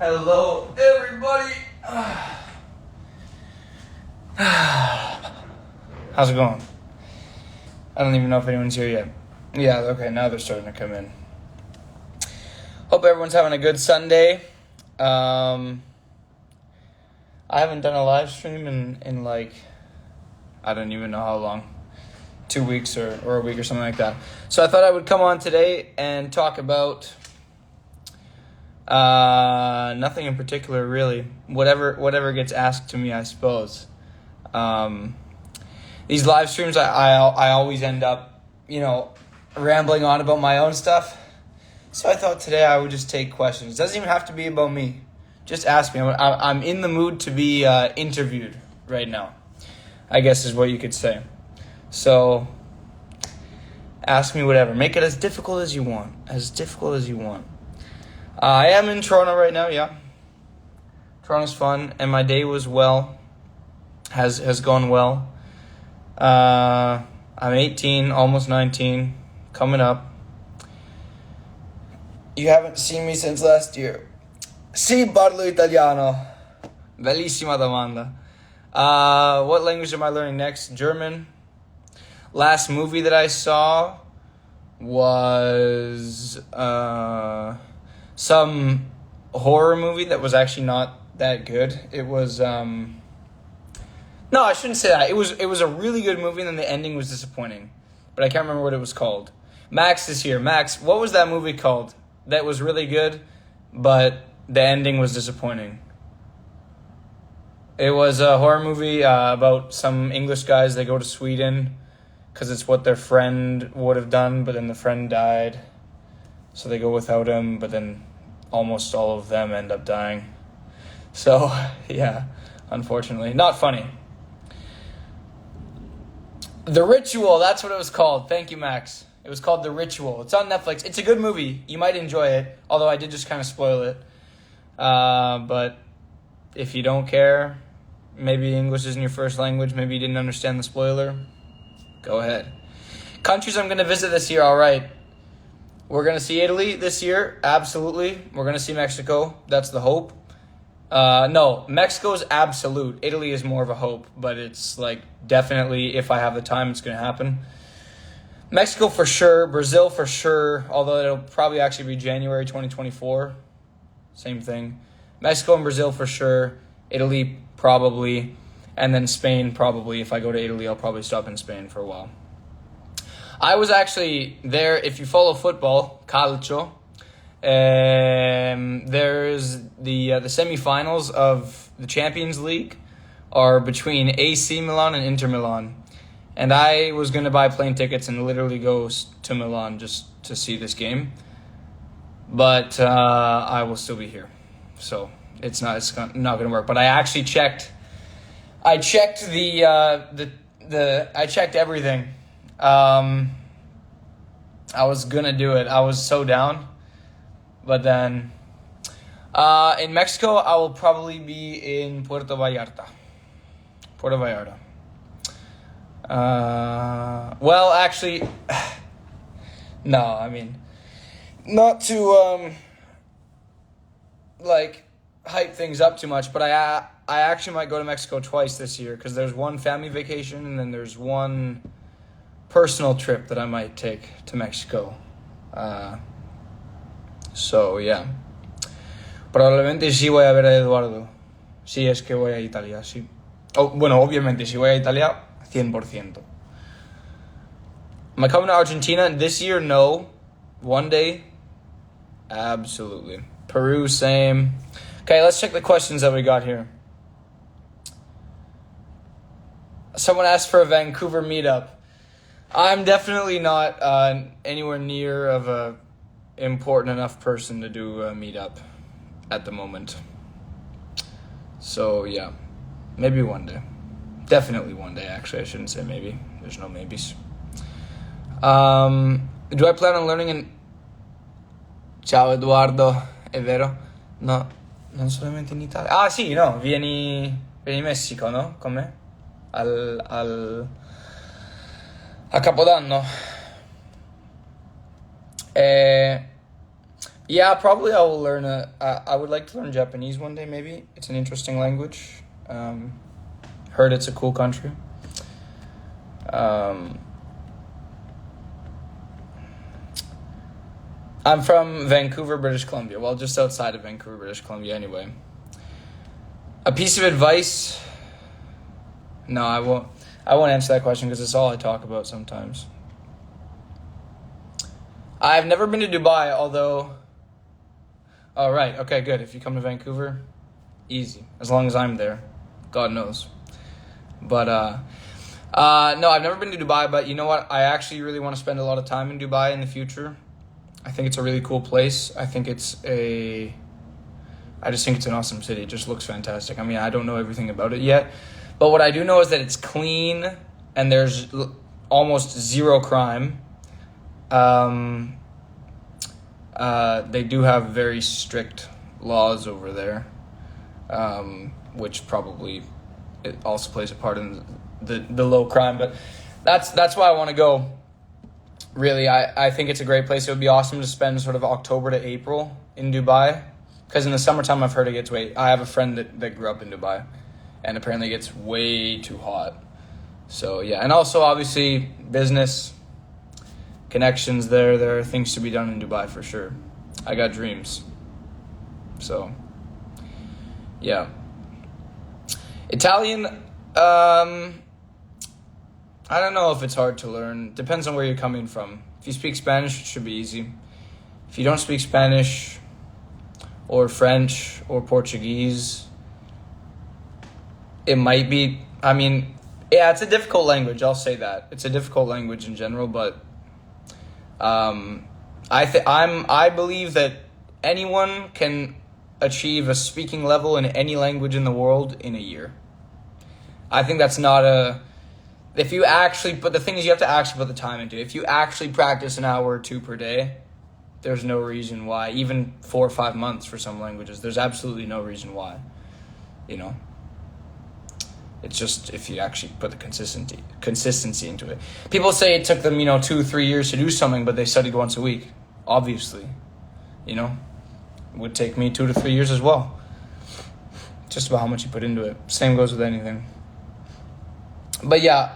Hello, everybody. How's it going? I don't even know if anyone's here yet. Yeah, okay, now they're starting to come in. Hope everyone's having a good Sunday. I haven't done a live stream in like, I don't even know how long. 2 weeks or a week or something like that. So I thought I would come on today and talk about nothing in particular, really. Whatever gets asked to me, I suppose. These live streams, I always end up, rambling on about my own stuff. So I thought today I would just take questions. It doesn't even have to be about me. Just ask me. I'm in the mood to be interviewed right now, I guess is what you could say. So ask me whatever. Make it as difficult as you want. I am in Toronto right now, yeah. Toronto's fun, and my day was has gone well. I'm 18, almost 19, coming up. You haven't seen me since last year. Sì, parlo italiano. Bellissima domanda. What language am I learning next? German. Last movie that I saw was some horror movie that was actually not that good. It was no, I shouldn't say that. It was a really good movie and then the ending was disappointing. But I can't remember what it was called. Max is here. Max, what was that movie called that was really good but the ending was disappointing? It was a horror movie about some English guys. They go to Sweden because it's what their friend would have done, but then the friend died. So they go without him, but then almost all of them end up dying. So, yeah, unfortunately. Not funny. The Ritual, that's what it was called. Thank you, Max. It was called The Ritual. It's on Netflix. It's a good movie. You might enjoy it, although I did just kind of spoil it. But if you don't care, maybe English isn't your first language, maybe you didn't understand the spoiler, go ahead. Countries I'm going to visit this year, all right. We're going to see Italy this year, absolutely. We're going to see Mexico, that's the hope. No, Mexico's absolute. Italy is more of a hope, but it's like definitely if I have the time, it's going to happen. Mexico for sure, Brazil for sure, although it'll probably actually be January 2024. Same thing. Mexico and Brazil for sure. Italy probably. And then Spain probably. If I go to Italy, I'll probably stop in Spain for a while. I was actually there. If you follow football, calcio, there's the semifinals of the Champions League are between AC Milan and Inter Milan. And I was going to buy plane tickets and literally go to Milan just to see this game. But I will still be here. So it's not going to work. But I actually checked. I checked I checked everything. I was gonna do it. I was so down. But then in Mexico, I will probably be in Puerto Vallarta. Well, actually, no, I mean, not to hype things up too much, but I actually might go to Mexico twice this year because there's one family vacation and then there's one personal trip that I might take to Mexico. So, yeah. Probablemente sí voy a ver a Eduardo. Sí, es que voy a Italia, sí. Bueno, obviamente, si voy a Italia, 100%. Am I coming to Argentina this year? No. One day? Absolutely. Peru, same. Okay, let's check the questions that we got here. Someone asked for a Vancouver meetup. I'm definitely not anywhere near of a important enough person to do a meetup at the moment. So, yeah. Maybe one day. Definitely one day, actually. I shouldn't say maybe. There's no maybes. Do I plan on learning in... Ciao, Eduardo. È vero? No, non solamente in Italia. Ah, sì, no. Vieni in Messico, no? Con me? A Capodanno. Yeah, probably I will learn I would like to learn Japanese one day, maybe. It's an interesting language. Heard it's a cool country. I'm from Vancouver, British Columbia. Well, just outside of Vancouver, British Columbia, anyway. A piece of advice? No, I won't. I won't answer that question because it's all I talk about sometimes. I've never been to Dubai, although. Oh, right. Okay, good. If you come to Vancouver, easy. As long as I'm there, God knows. But no, I've never been to Dubai. But you know what? I actually really want to spend a lot of time in Dubai in the future. I think it's a really cool place. I just think it's an awesome city. It just looks fantastic. I mean, I don't know everything about it yet, but what I do know is that it's clean and there's almost zero crime. They do have very strict laws over there, which probably it also plays a part in the low crime. But that's why I want to go. Really, I think it's a great place. It would be awesome to spend sort of October to April in Dubai. Because in the summertime, I've heard it gets I have a friend that grew up in Dubai. And apparently it gets way too hot. So, yeah. And also, obviously, business, connections there. There are things to be done in Dubai for sure. I got dreams. So, yeah. Italian, I don't know if it's hard to learn. Depends on where you're coming from. If you speak Spanish, it should be easy. If you don't speak Spanish or French or Portuguese, it might be, I mean, yeah, it's a difficult language. I'll say that. It's a difficult language in general, but I believe that anyone can achieve a speaking level in any language in the world in a year. I think that's not if you actually, but the thing is you have to actually put the time into it. If you actually practice an hour or two per day, there's no reason why, even 4 or 5 months for some languages, there's absolutely no reason why, you know. It's just if you actually put the consistency into it. People say it took them, 2-3 years to do something, but they studied once a week. Obviously, it would take me 2 to 3 years as well. Just about how much you put into it. Same goes with anything. But yeah,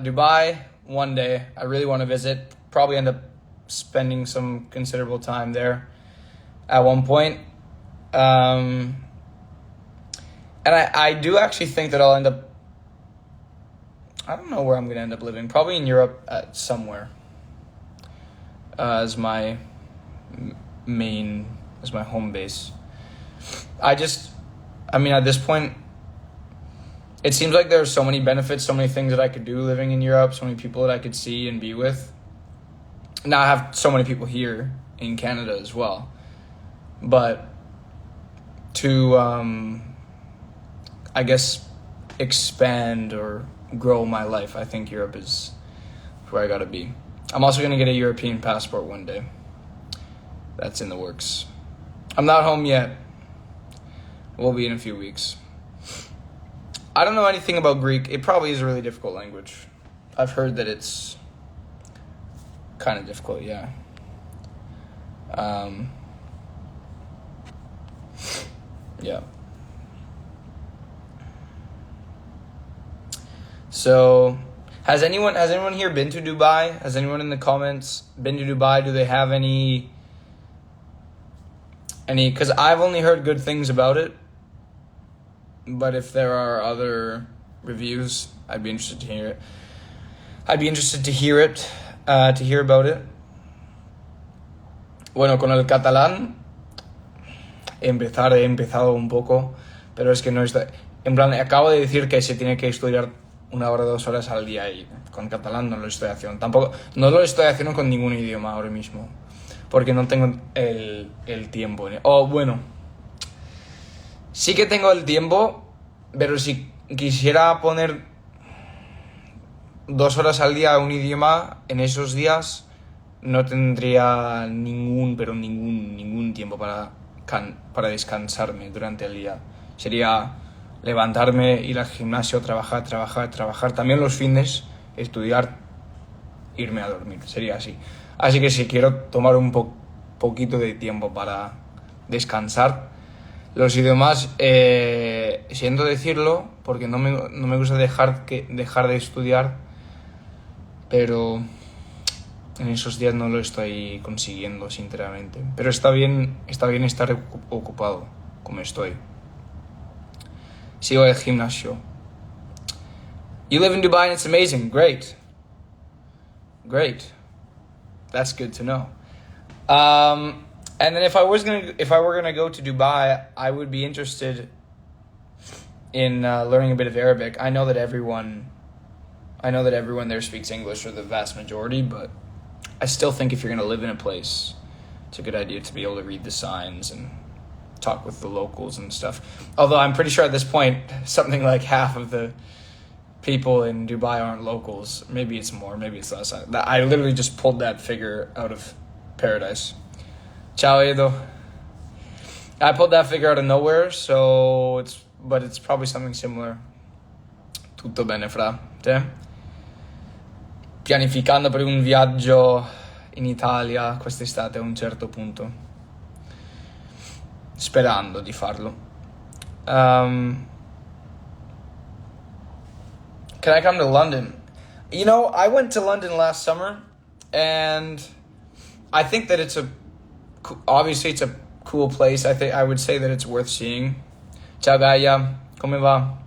Dubai, one day. I really want to visit. Probably end up spending some considerable time there at one point. And I do actually think that I'll end up, I don't know where I'm going to end up living. Probably in Europe somewhere. As my home base. At this point, it seems like there are so many benefits, so many things that I could do living in Europe, so many people that I could see and be with. Now I have so many people here in Canada as well. But to, I guess, expand or grow my life, I think Europe is where I gotta be. I'm also gonna get a European passport one day. That's in the works. I'm not home yet. We'll be in a few weeks. I don't know anything about Greek. It probably is a really difficult language. I've heard that it's kind of difficult, yeah. Yeah. So, has anyone here been to Dubai? Has anyone in the comments been to Dubai? Do they have any, because I've only heard good things about it. But if there are other reviews, I'd be interested to hear it. To hear about it. Bueno, con el catalán, he empezado un poco, pero es que no está. En plan, acabo de decir que se tiene que estudiar 1 hora, 2 horas al día y con catalán no lo estoy haciendo. Tampoco, no lo estoy haciendo con ningún idioma ahora mismo, porque no tengo el tiempo. Bueno. Sí que tengo el tiempo, pero si quisiera poner 2 horas al día a un idioma en esos días, no tendría ningún tiempo para descansarme durante el día. Sería levantarme, ir al gimnasio, trabajar. También los fines, estudiar, irme a dormir. Sería así. Así que si quiero tomar un poquito de tiempo para descansar. Los idiomas, siento decirlo, porque no me gusta dejar de estudiar, pero en esos días no lo estoy consiguiendo, sinceramente. Pero está bien estar ocupado, como estoy. Sigo al gimnasio. You live in Dubai and it's amazing. Great. That's good to know. And then if I were gonna go to Dubai, I would be interested in learning a bit of Arabic. I know that everyone there speaks English, or the vast majority, but I still think if you're gonna live in a place, it's a good idea to be able to read the signs and talk with the locals and stuff. Although I'm pretty sure at this point, something like half of the people in Dubai aren't locals. Maybe it's more, maybe it's less. I literally just pulled that figure out of paradise. Ciao, Edo. I pulled that figure out of nowhere, but it's probably something similar. Tutto bene, fra te? Pianificando per un viaggio in Italia quest'estate a un certo punto. Sperando di farlo. Can I come to London? You know, I went to London last summer, and I think that it's obviously it's a cool place. I would say that it's worth seeing. Ciao Gaia, come va?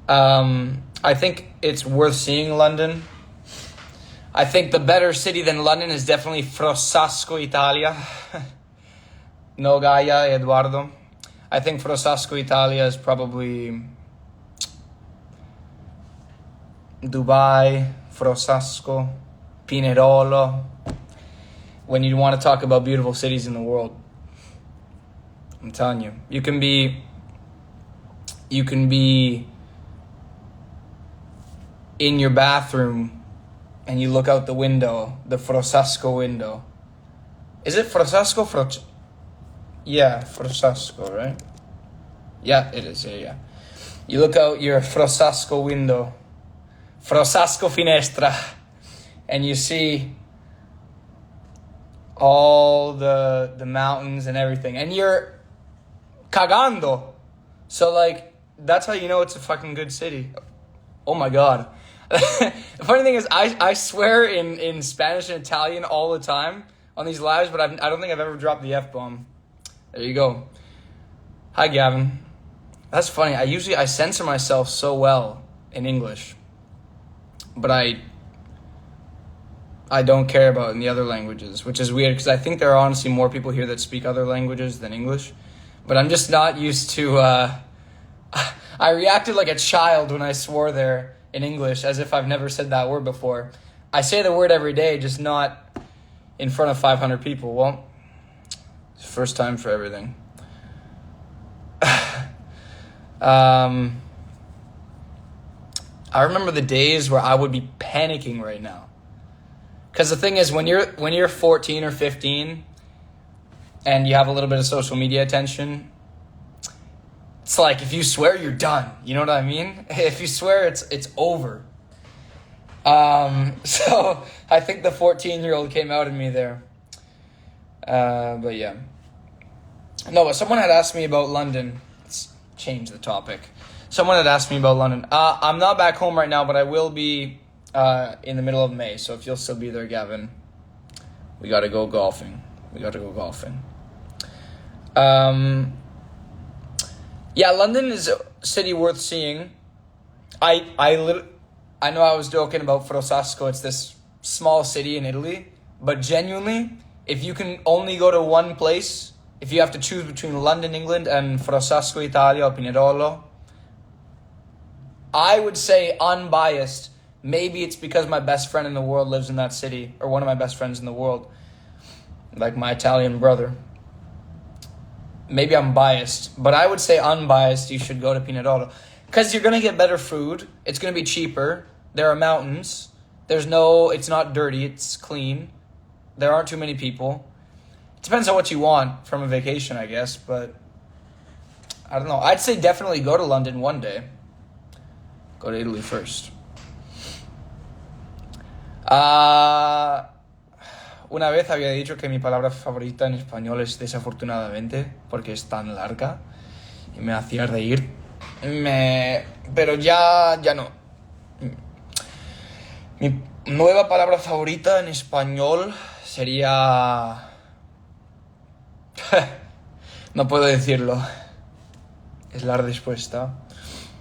I think it's worth seeing London. I think the better city than London is definitely Frosasco, Italia. No, Gaia, Eduardo. I think Frosasco, Italia is probably Dubai, Frosasco, Pinerolo. When you want to talk about beautiful cities in the world, I'm telling you, you can be in your bathroom and you look out the window, the Frosasco window. Is it Frosasco? Yeah, Frosasco, right? Yeah, it is. Yeah. You look out your Frosasco window, Frosasco finestra, and you see all the mountains and everything, and you're cagando. So like, that's how you know it's a fucking good city. Oh my god. The funny thing is, I swear in Spanish and Italian all the time on these lives, but I don't think I've ever dropped the F-bomb. There you go. Hi, Gavin. That's funny. I censor myself so well in English, but I don't care about in the other languages, which is weird because I think there are honestly more people here that speak other languages than English, but I'm just not used to, I reacted like a child when I swore there in English, as if I've never said that word before. I say the word every day, just not in front of 500 people. Well, it's the first time for everything. I remember the days where I would be panicking right now. Because the thing is, when you're 14 or 15 and you have a little bit of social media attention, it's like if you swear, you're done. You know what I mean? If you swear, it's over. So I think the 14-year-old came out in me there. But yeah. No, but someone had asked me about London. Let's change the topic. Someone had asked me about London. I'm not back home right now, but I will be in the middle of May. So if you'll still be there, Gavin, we got to go golfing. Yeah, London is a city worth seeing. I know I was joking about Frosasco. It's this small city in Italy. But genuinely, if you can only go to one place, if you have to choose between London, England, and Frosasco, Italia, or Pinerolo, I would say unbiased. Maybe it's because my best friend in the world lives in that city, or one of my best friends in the world, like my Italian brother. Maybe I'm biased, but I would say unbiased, you should go to Pinerolo. Because you're going to get better food. It's going to be cheaper. There are mountains. It's not dirty. It's clean. There aren't too many people. It depends on what you want from a vacation, I guess. But I don't know. I'd say definitely go to London one day. Go to Italy first. una vez había dicho que mi palabra favorita en español es desafortunadamente, porque es tan larga y me hacía reír. Pero ya no. Mi nueva palabra favorita en español sería... No puedo decirlo. Es la respuesta.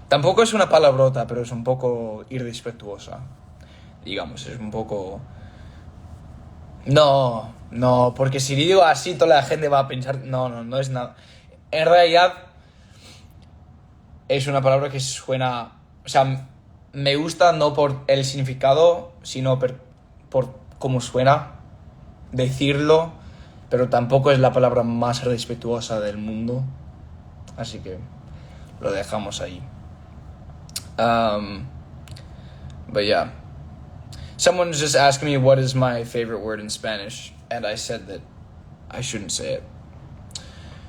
Tampoco es una palabrota, pero es un poco irrespetuosa. Digamos, es un poco... No, porque si digo así toda la gente va a pensar... No es nada. En realidad es una palabra que suena... O sea, me gusta no por el significado, sino por cómo suena decirlo, pero tampoco es la palabra más respetuosa del mundo. Así que lo dejamos ahí. But yeah. Someone's just asked me what is my favorite word in Spanish, and I said that I shouldn't say it.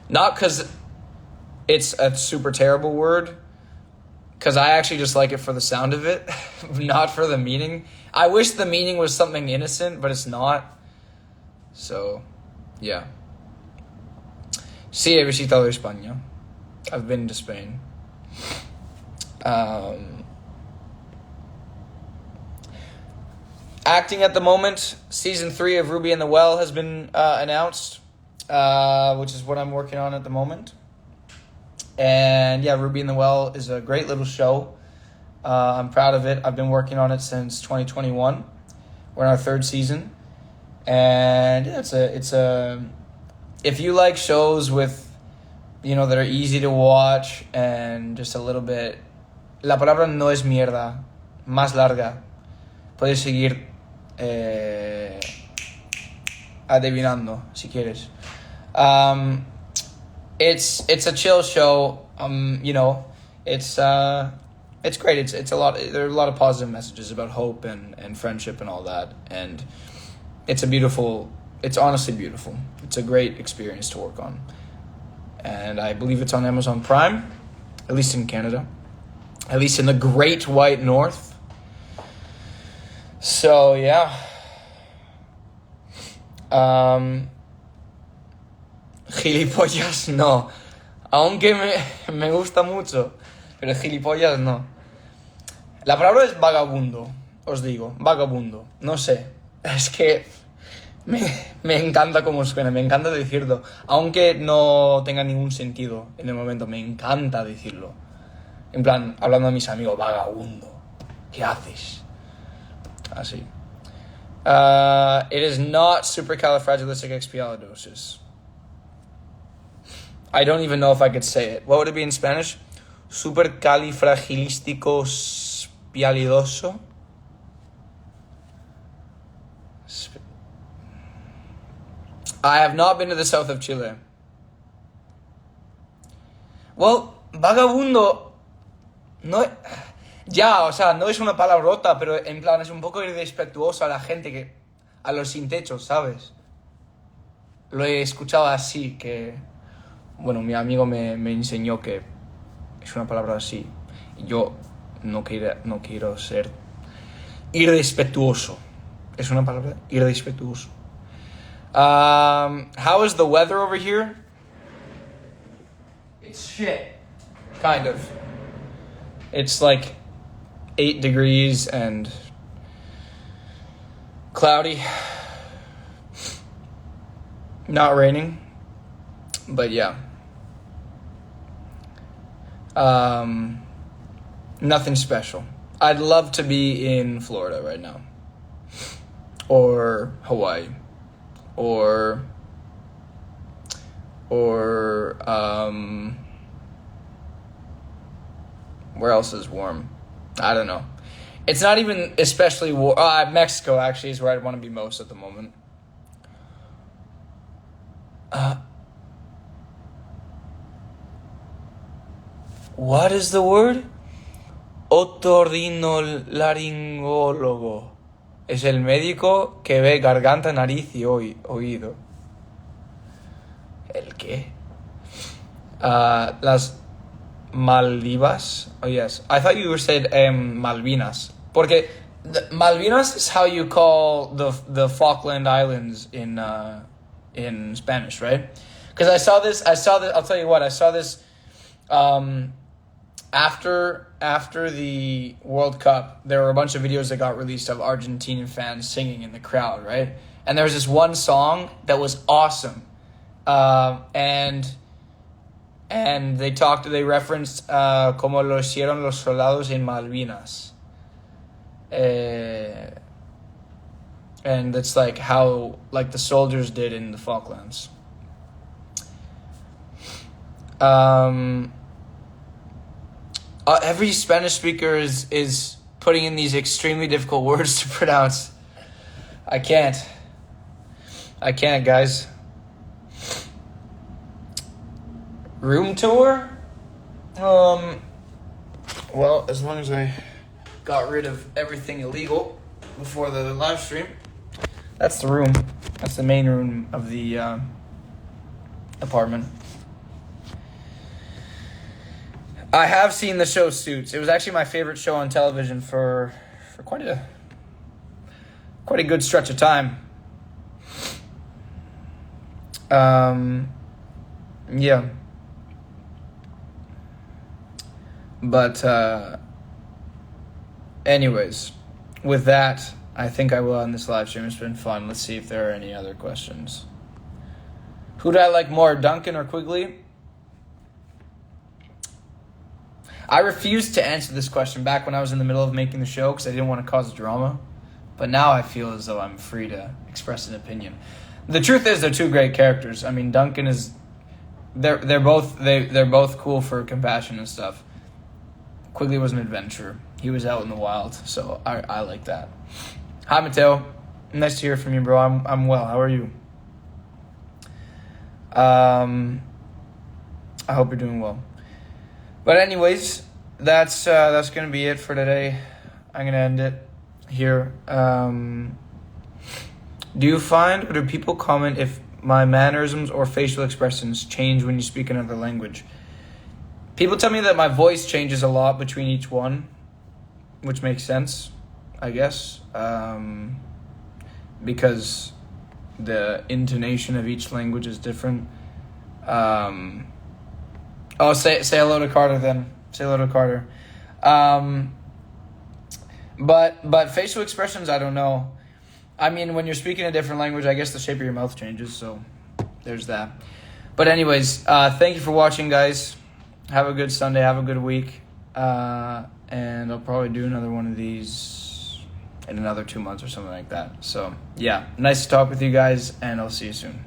Not because it's a super terrible word, because I actually just like it for the sound of it, not for the meaning. I wish the meaning was something innocent, but it's not. So, yeah. Sí, he visitado España. I've been to Spain. Acting at the moment, season 3 of Ruby and the Well has been announced, which is what I'm working on at the moment. And yeah, Ruby and the Well is a great little show. I'm proud of it. I've been working on it since 2021. We're in our 3rd season. And yeah, it's a if you like shows with, that are easy to watch and just a little bit... La palabra no es mierda, más larga. Puedes seguir adivinando si quieres. It's a chill show. It's great. It's a lot. There are a lot of positive messages about hope and friendship and all that. And it's honestly beautiful. It's a great experience to work on. And I believe it's on Amazon Prime, at least in Canada, at least in the Great White North. So, yeah. Gilipollas no. Aunque me gusta mucho, pero gilipollas no. La palabra es vagabundo, os digo, vagabundo. No sé, es que me encanta cómo suena, me encanta decirlo. Aunque no tenga ningún sentido en el momento, me encanta decirlo. En plan, hablando a mis amigos, vagabundo, ¿qué haces? Así. It is not supercalifragilisticexpialidocious. I don't even know if I could say it. What would it be in Spanish? Supercalifragilisticoespialidoso. I have not been to the south of Chile. Well, vagabundo no... Ya, o sea, no es una palabrota, pero en plan es un poco irrespetuoso a la gente a los sin techos, ¿sabes? Lo he escuchado así, que... Bueno, mi amigo me enseñó que es una palabra así. Y yo no quiero ser irrespetuoso. Es una palabra irrespetuoso. How is the weather over here? It's shit. Kind of. It's like 8 degrees and cloudy. Not raining. But yeah. Nothing special. I'd love to be in Florida right now. Or Hawaii. Or where else is warm? I don't know. It's not even especially warm. Mexico actually is where I'd want to be most at the moment. What is the word? Otorrinolaringólogo. Es el médico que ve garganta, nariz y oído. ¿El qué? Las Maldivas. Oh, yes. I thought you said Malvinas. Porque Malvinas is how you call the Falkland Islands in Spanish, right? Because I saw this. I'll tell you what. I saw this after the World Cup. There were a bunch of videos that got released of Argentinian fans singing in the crowd, right? And there was this one song that was awesome, and they referenced como lo hicieron los soldados en Malvinas. And it's like how like the soldiers did in the Falklands. Every Spanish speaker is putting in these extremely difficult words to pronounce. I can't, guys. Room tour? Well, as long as I got rid of everything illegal before the live stream. That's the room. That's the main room of the apartment. I have seen the show Suits. It was actually my favorite show on television for quite a good stretch of time. Yeah. But anyways, with that, I think I will end this live stream. It's been fun. Let's see if there are any other questions. Who do I like more, Duncan or Quigley? I refused to answer this question back when I was in the middle of making the show because I didn't want to cause drama. But now I feel as though I'm free to express an opinion. The truth is, they're two great characters. I mean, Duncan is they're both cool for compassion and stuff. Quigley was an adventurer. He was out in the wild, so I like that. Hi, Mateo. Nice to hear from you, bro. I'm well. How are you? I hope you're doing well. But anyways, that's gonna be it for today. I'm gonna end it here. Do you find or do people comment if my mannerisms or facial expressions change when you speak another language? People tell me that my voice changes a lot between each one, which makes sense, I guess, because the intonation of each language is different. Oh, say hello to Carter then. Say hello to Carter. But facial expressions, I don't know. I mean, when you're speaking a different language, I guess the shape of your mouth changes, so there's that. But anyways, thank you for watching, guys. Have a good Sunday. Have a good week. And I'll probably do another one of these in another 2 months or something like that. So, yeah, nice to talk with you guys, and I'll see you soon.